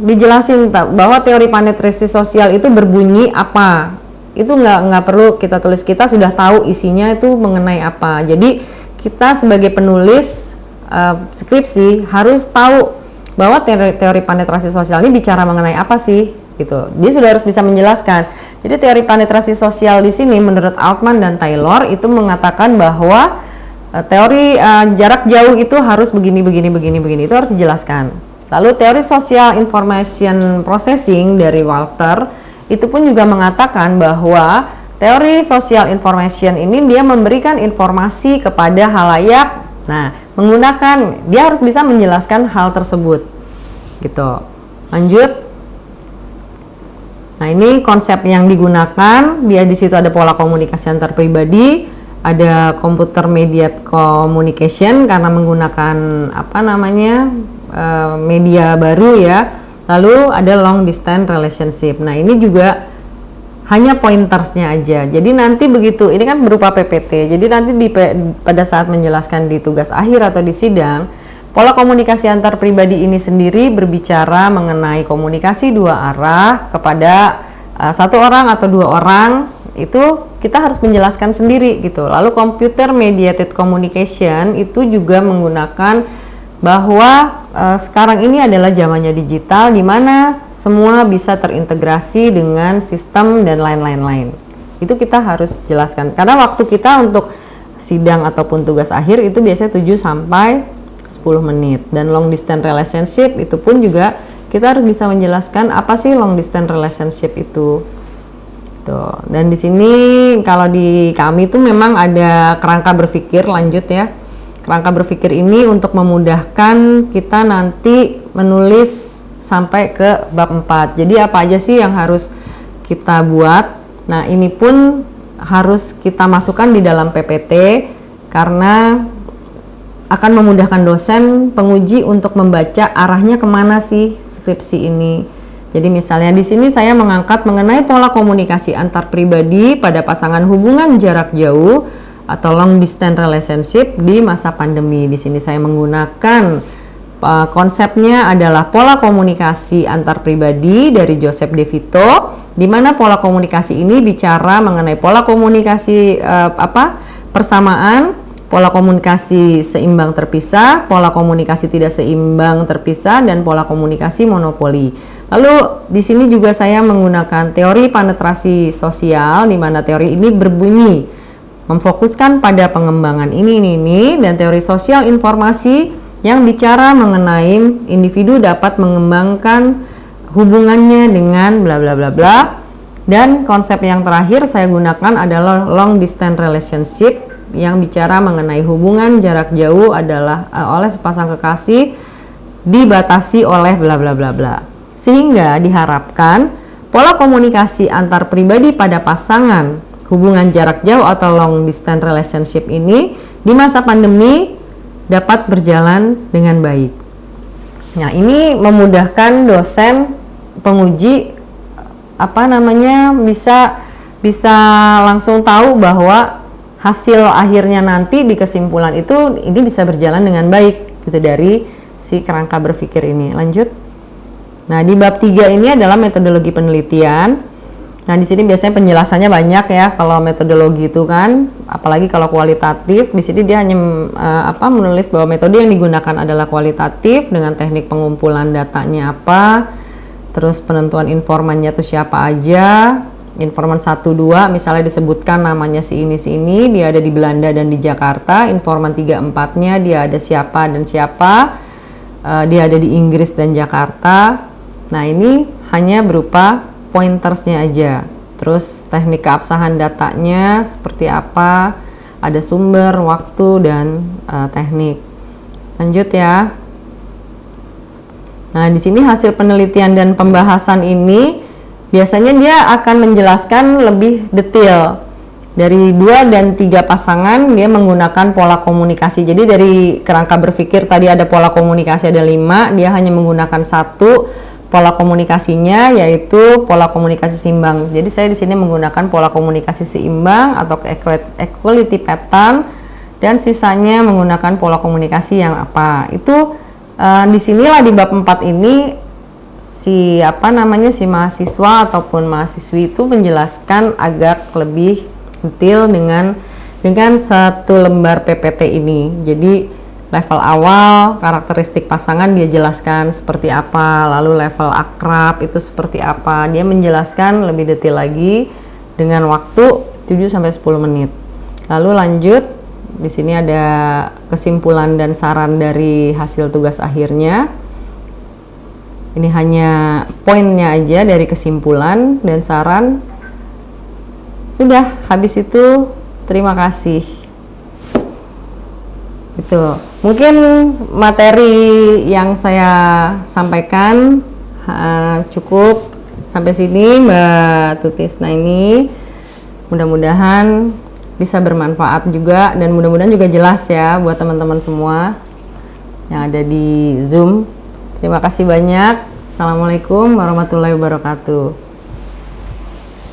dijelasin bahwa teori penetrasi sosial itu berbunyi apa. Itu nggak perlu kita tulis, kita sudah tahu isinya itu mengenai apa. Jadi kita sebagai penulis skripsi harus tahu bahwa teori penetrasi sosial ini bicara mengenai apa sih, gitu. Dia sudah harus bisa menjelaskan. Jadi teori penetrasi sosial di sini menurut Altman dan Taylor itu mengatakan bahwa teori jarak jauh itu harus begini itu harus dijelaskan. Lalu teori social information processing dari Walter itu pun juga mengatakan bahwa teori social information ini dia memberikan informasi kepada halayak. Nah, dia harus bisa menjelaskan hal tersebut, gitu. Lanjut. Nah, ini konsep yang digunakan. Dia di situ ada pola komunikasi antar pribadi, ada computer mediated communication karena menggunakan media baru ya. Lalu ada long distance relationship. Nah, ini juga hanya pointersnya aja. Jadi nanti begitu, ini kan berupa PPT. Jadi nanti pada saat menjelaskan di tugas akhir atau di sidang, pola komunikasi antar pribadi ini sendiri berbicara mengenai komunikasi dua arah kepada satu orang atau dua orang. Itu kita harus menjelaskan sendiri gitu. Lalu computer mediated communication itu juga menggunakan bahwa sekarang ini adalah zamannya digital di mana semua bisa terintegrasi dengan sistem dan lain-lain. Itu kita harus jelaskan. Karena waktu kita untuk sidang ataupun tugas akhir itu biasanya 7 sampai 10 menit. Dan long distance relationship itu pun juga kita harus bisa menjelaskan apa sih long distance relationship itu. Tuh. Dan di sini kalau di kami itu memang ada kerangka berpikir, lanjut ya. Kerangka berpikir ini untuk memudahkan kita nanti menulis sampai ke bab 4. Jadi apa aja sih yang harus kita buat? Nah, ini pun harus kita masukkan di dalam PPT karena akan memudahkan dosen penguji untuk membaca arahnya kemana sih skripsi ini. Jadi misalnya di sini saya mengangkat mengenai pola komunikasi antar pribadi pada pasangan hubungan jarak jauh atau long distance relationship di masa pandemi. Di sini saya menggunakan konsepnya adalah pola komunikasi antar pribadi dari Joseph De Vito, di mana pola komunikasi ini bicara mengenai pola komunikasi persamaan, pola komunikasi seimbang terpisah, pola komunikasi tidak seimbang terpisah, dan pola komunikasi monopoli. Lalu di sini juga saya menggunakan teori penetrasi sosial, di mana teori ini berbunyi memfokuskan pada pengembangan ini, dan teori sosial informasi yang bicara mengenai individu dapat mengembangkan hubungannya dengan bla bla bla bla. Dan konsep yang terakhir saya gunakan adalah long distance relationship yang bicara mengenai hubungan jarak jauh adalah oleh sepasang kekasih dibatasi oleh bla bla bla bla. Sehingga diharapkan pola komunikasi antar pribadi pada pasangan hubungan jarak jauh atau long distance relationship ini di masa pandemi dapat berjalan dengan baik. Nah, ini memudahkan dosen penguji bisa langsung tahu bahwa hasil akhirnya nanti di kesimpulan itu ini bisa berjalan dengan baik gitu dari si kerangka berpikir ini. Lanjut. Nah, di bab 3 ini adalah metodologi penelitian. Nah, di sini biasanya penjelasannya banyak ya kalau metodologi itu kan, apalagi kalau kualitatif. Di sini dia hanya menulis bahwa metode yang digunakan adalah kualitatif dengan teknik pengumpulan datanya apa, terus penentuan informannya itu siapa aja. Informan 1, 2 misalnya disebutkan namanya si ini, dia ada di Belanda dan di Jakarta. Informan 3, 4-nya dia ada siapa dan siapa, dia ada di Inggris dan Jakarta. Nah, ini hanya berupa pointersnya aja. Terus teknik keabsahan datanya seperti apa, ada sumber, waktu, dan teknik. Lanjut ya. Nah, di sini hasil penelitian dan pembahasan ini biasanya dia akan menjelaskan lebih detail. Dari 2 dan 3 pasangan dia menggunakan pola komunikasi. Jadi dari kerangka berpikir tadi ada pola komunikasi ada 5, dia hanya menggunakan 1 pola komunikasinya, yaitu pola komunikasi seimbang. Jadi saya di sini menggunakan pola komunikasi seimbang atau equality pattern, dan sisanya menggunakan pola komunikasi yang apa. Itu disinilah di bab 4 ini si mahasiswa ataupun mahasiswi itu menjelaskan agak lebih detail dengan satu lembar PPT ini. Jadi level awal, karakteristik pasangan dia jelaskan seperti apa, lalu level akrab itu seperti apa. Dia menjelaskan lebih detail lagi dengan waktu 7-10 menit. Lalu lanjut, di sini ada kesimpulan dan saran dari hasil tugas akhirnya. Ini hanya poinnya aja dari kesimpulan dan saran. Sudah, habis itu terima kasih. Itu mungkin materi yang saya sampaikan cukup sampai sini Mbak Tutisna ini. Mudah-mudahan bisa bermanfaat juga dan mudah-mudahan juga jelas ya buat teman-teman semua yang ada di Zoom. Terima kasih banyak. Assalamualaikum warahmatullahi wabarakatuh.